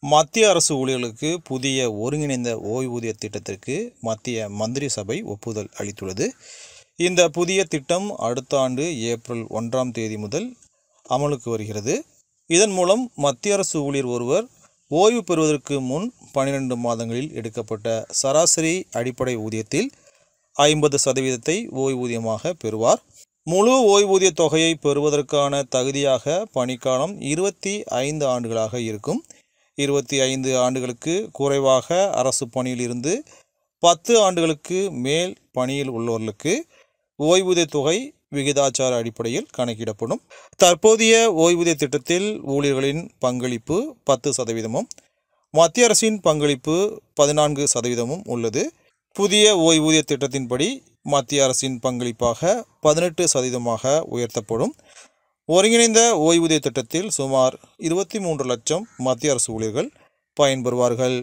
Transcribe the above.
மத்திய அரசு ஊழியர்களுக்கு புதிய ஒருங்கிணைந்த ஓய்வூதிய திட்டத்திற்கு மத்திய மந்திரி சபை ஒப்புதல் அளித்துள்ளது. இந்த புதிய திட்டம் அடுத்த ஆண்டு ஏப்ரல் 1ஆம் தேதி முதல் அமலுக்கு வருகிறது. இதன் மூலம் மத்திய அரசு ஊழியர் ஒருவர் ஓய்வு பெறுவதற்கு முன் 12 மாதங்களில் எடுக்கப்பட்ட சராசரி அடிப்படை ஊதியத்தில் 50% ஓய்வூதியமாக பெறுவார். முழு ஓய்வூதிய தொகையை பெறுவதற்கான தகுதியாக பணிக்காலம் 25 ஆண்டுகளாக இருக்கும். 25 ஆண்டுகளுக்கு குறைவாக அரசு பணியில் இருந்து 10 ஆண்டுகளுக்கு மேல் பணியில் உள்ளவர்களுக்கு ஓய்வூதிய தொகை விகிதாச்சார அடிப்படையில் கணக்கிடப்படும். தற்போதைய ஓய்வூதிய திட்டத்தில் ஊழியர்களின் பங்களிப்பு 10%, மத்திய அரசின் பங்களிப்பு 14% உள்ளது. புதிய ஓய்வூதிய திட்டத்தின்படி மத்திய அரசின் பங்களிப்பாக 18% உயர்த்தப்படும். ஒருங்கிணைந்த ஓய்வூதிய திட்டத்தில் சுமார் 23 லட்சம் மத்திய அரசு ஊழியர்கள் பயன்பெறுவார்கள்.